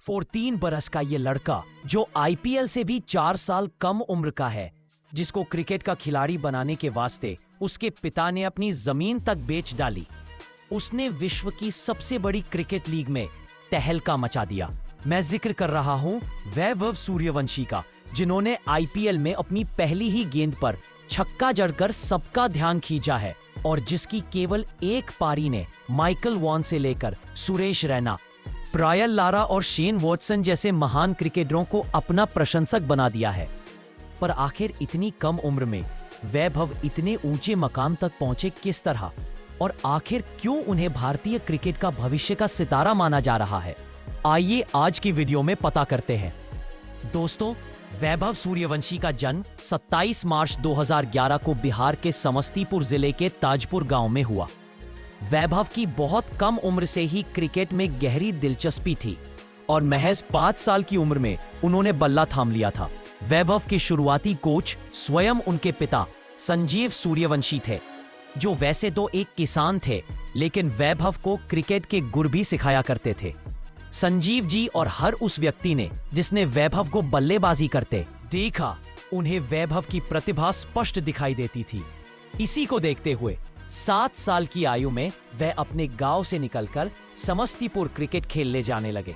14 बरस का ये लड़का जो आईपीएल से भी 4 साल कम उम्र का है, जिसको क्रिकेट का खिलाड़ी बनाने के वास्ते उसके पिता ने अपनी जमीन तक बेच डाली, उसने विश्व की सबसे बड़ी क्रिकेट लीग में तहलका मचा दिया। मैं जिक्र कर रहा हूं वैभव सूर्यवंशी का, जिन्होंने आईपीएल में अपनी पहली ही गेंद पर छक्का जड़कर सबका ध्यान खींचा है और जिसकी केवल एक पारी ने माइकल वॉन से लेकर सुरेश रैना, ब्रायन लारा और शेन वॉटसन जैसे महान क्रिकेटरों को अपना प्रशंसक बना दिया है। पर आखिर इतनी कम उम्र में वैभव इतने ऊंचे मकाम तक पहुंचे किस तरह, और आखिर क्यों उन्हें भारतीय क्रिकेट का भविष्य का सितारा माना जा रहा है, आइए आज की वीडियो में पता करते हैं। दोस्तों, वैभव सूर्यवंशी का जन्म 27 मार्च 2011 को बिहार के समस्तीपुर जिले के ताजपुर गांव में हुआ। वैभव की बहुत कम उम्र से ही क्रिकेट में गहरी दिलचस्पी थी और महज 5 साल की उम्र में उन्होंने बल्ला थाम लिया था। वैभव के शुरुआती कोच स्वयं उनके पिता संजीव सूर्यवंशी थे, जो वैसे तो एक किसान थे, लेकिन वैभव को क्रिकेट के गुर भी सिखाया करते थे। संजीव जी और हर उस व्यक्ति ने जिसने वैभव को बल्लेबाजी करते देखा, उन्हें वैभव की प्रतिभा स्पष्ट दिखाई देती थी। इसी को देखते हुए 7 साल की आयु में वह अपने गांव से निकलकर समस्तीपुर क्रिकेट खेलने जाने लगे।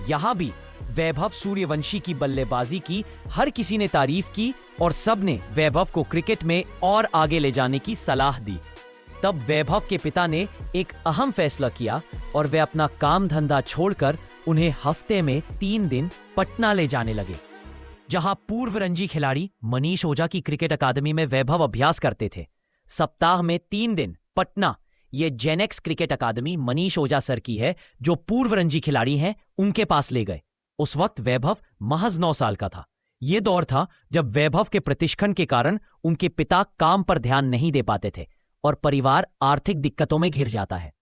यहां भी वैभव सूर्यवंशी की बल्लेबाजी की हर किसी ने तारीफ की और सबने वैभव को क्रिकेट में और आगे ले जाने की सलाह दी। तब वैभव के पिता ने एक अहम फैसला किया और वे अपना काम धंधा छोड़कर उन्हें हफ्ते में 3 दिन पटना ले जाने लगे, जहां पूर्व रणजी खिलाड़ी मनीष ओझा की क्रिकेट अकादमी में वैभव अभ्यास करते थे। सप्ताह में 3 दिन पटना, ये जेनेक्स क्रिकेट अकादमी मनीष ओझा सर की है, जो पूर्व रणजी खिलाड़ी हैं, उनके पास ले गए। उस वक्त वैभव महज 9 साल का था। यह दौर था जब वैभव के प्रतिष्ठन के कारण उनके पिता काम पर ध्यान नहीं दे पाते थे और परिवार आर्थिक दिक्कतों में घिर जाता है।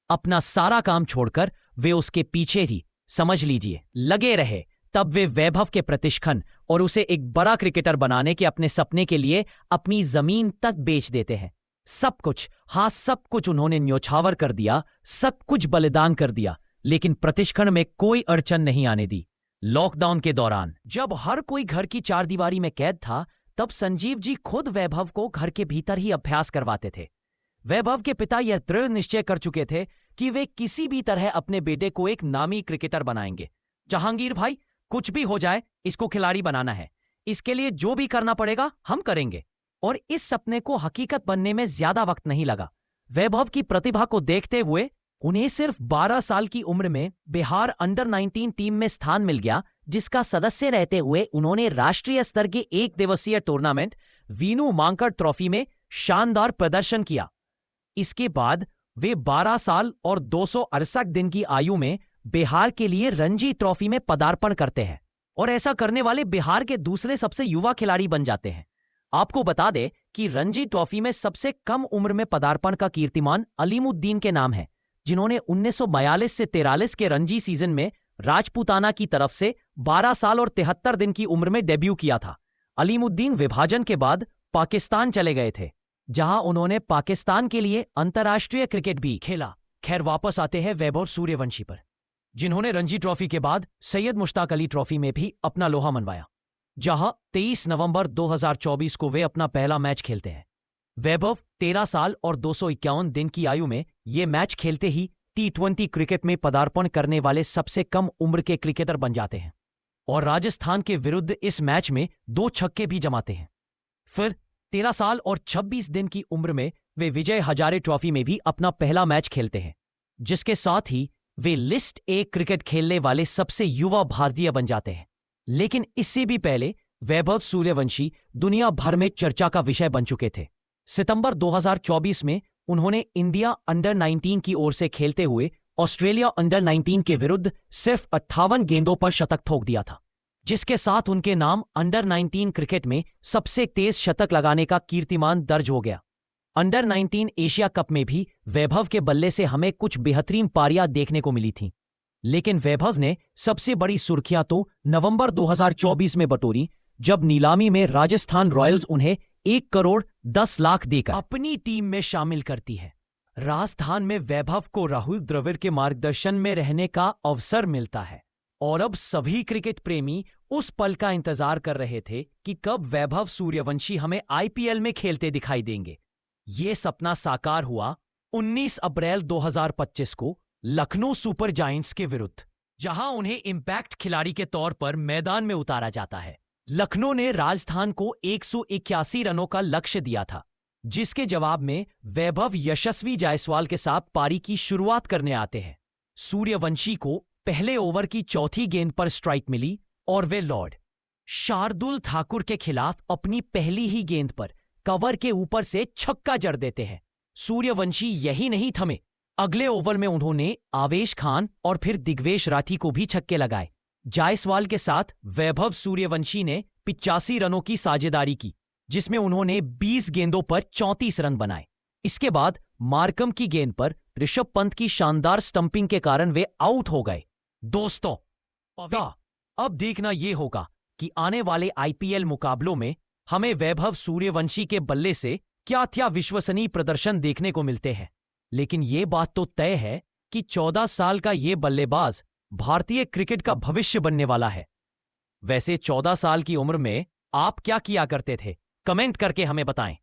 अपना सारा काम छोड़कर वे उसके पीछे ही, समझ लीजिए, लगे रहे। तब वे वैभव के प्रतिष्ठन और उसे एक बड़ा क्रिकेटर बनाने के अपने सपने के लिए अपनी जमीन तक बेच देते हैं। सब कुछ, हाँ सब कुछ उन्होंने न्योछावर कर दिया, सब कुछ बलिदान कर दिया, लेकिन प्रतिष्ठन में कोई अड़चन नहीं आने दी। लॉकडाउन के दौरान जब हर कोई घर की चारदीवारी में कैद था, तब संजीव जी खुद वैभव को घर के भीतर ही अभ्यास करवाते थे। वैभव के पिता यह दृढ़ निश्चय कर चुके थे कि वे किसी भी तरह अपने बेटे को एक नामी क्रिकेटर बनाएंगे। जहांगीर भाई, कुछ भी हो जाए, इसको खिलाड़ी बनाना है। इसके लिए जो भी करना पड़ेगा हम करेंगे। और इस सपने को हकीकत बनने में ज्यादा वक्त नहीं लगा। वैभव की प्रतिभा को देखते हुए उन्हें सिर्फ 12 साल की उम्र में बिहार अंडर 19 टीम में स्थान मिल गया, जिसका सदस्य रहते हुए उन्होंने राष्ट्रीय स्तर के 1 दिवसीय टूर्नामेंट वीनू मांकड़ ट्रॉफी में शानदार प्रदर्शन किया। इसके बाद वे 12 साल और 268 दिन की आयु में बिहार के लिए रणजी ट्रॉफी में पदार्पण करते हैं और ऐसा करने वाले बिहार के दूसरे सबसे युवा खिलाड़ी बन जाते हैं। आपको बता दें कि रणजी ट्रॉफी में सबसे कम उम्र में पदार्पण का कीर्तिमान अलीमुद्दीन के नाम है, जिन्होंने 1942 से 43 के रणजी सीजन में राजपूताना की तरफ से 12 साल और 73 दिन की उम्र में डेब्यू किया था। अलीमुद्दीन विभाजन के बाद पाकिस्तान चले गए थे, जहां उन्होंने पाकिस्तान के लिए अंतर्राष्ट्रीय क्रिकेट भी खेला। खैर, वापस आते हैं वैभव सूर्यवंशी पर, जिन्होंने रणजी ट्रॉफी के बाद सैयद मुश्ताक अली ट्रॉफी में भी अपना लोहा मनवाया, जहां 23 नवंबर 2024 को वे अपना पहला मैच खेलते हैं। वैभव 13 साल और 251 दिन की आयु में ये मैच खेलते ही T20 क्रिकेट में पदार्पण करने वाले सबसे कम उम्र के क्रिकेटर बन जाते हैं और राजस्थान के विरुद्ध इस मैच में 2 छक्के भी जमाते हैं। फिर 13 साल और 26 दिन की उम्र में वे विजय हजारे ट्रॉफी में भी अपना पहला मैच खेलते हैं, जिसके साथ ही वे लिस्ट ए क्रिकेट खेलने वाले सबसे युवा भारतीय बन जाते हैं। लेकिन इससे भी पहले वैभव सूर्यवंशी दुनिया भर में चर्चा का विषय बन चुके थे। सितंबर 2024 में उन्होंने इंडिया अंडर 19 की ओर से खेलते हुए ऑस्ट्रेलिया अंडर 19 के विरुद्ध सिर्फ 58 गेंदों पर शतक ठोक दिया था, जिसके साथ उनके नाम अंडर 19 क्रिकेट में सबसे तेज शतक लगाने का कीर्तिमान दर्ज हो गया। अंडर 19 एशिया कप में भी वैभव के बल्ले से हमें कुछ बेहतरीन पारियां देखने को मिली थीं, लेकिन वैभव ने सबसे बड़ी सुर्खियां तो नवंबर 2024 में बटोरी, जब नीलामी में राजस्थान रॉयल्स उन्हें 1 करोड़ 10 लाख देकर अपनी टीम में शामिल करती है। राजस्थान में वैभव को राहुल द्रविड़ के मार्गदर्शन में रहने का अवसर मिलता है। और अब सभी क्रिकेट प्रेमी उस पल का इंतजार कर रहे थे कि कब वैभव सूर्यवंशी हमें आईपीएल में खेलते दिखाई देंगे। ये सपना साकार हुआ 19 अप्रैल 2025 को लखनऊ सुपर जायंट्स के विरुद्ध, जहां उन्हें इंपैक्ट खिलाड़ी के तौर पर मैदान में उतारा जाता है। लखनऊ ने राजस्थान को 181 रनों का लक्ष्य दिया था, जिसके जवाब में वैभव यशस्वी जायसवाल के साथ पारी की शुरुआत करने आते हैं। सूर्यवंशी को पहले ओवर की चौथी गेंद पर स्ट्राइक मिली और वे लॉर्ड शार्दुल ठाकुर के खिलाफ अपनी पहली ही गेंद पर कवर के ऊपर से छक्का जड़ देते हैं। सूर्यवंशी यही नहीं थमे, अगले ओवर में उन्होंने आवेश खान और फिर दिग्वेश राठी को भी छक्के लगाए। जायसवाल के साथ वैभव सूर्यवंशी ने 85 रनों की साझेदारी की, जिसमें उन्होंने 20 गेंदों पर 34 रन बनाए। इसके बाद मार्कम की गेंद पर ऋषभ पंत की शानदार स्टंपिंग के कारण वे आउट हो गए। दोस्तों, अब देखना यह होगा कि आने वाले आईपीएल मुकाबलों में हमें वैभव सूर्यवंशी के बल्ले से क्या विश्वसनीय प्रदर्शन देखने को मिलते हैं। लेकिन यह बात तो तय है कि 14 साल का यह बल्लेबाज भारतीय क्रिकेट का भविष्य बनने वाला है। वैसे 14 साल की उम्र में आप क्या किया करते थे? कमेंट करके हमें बताएं।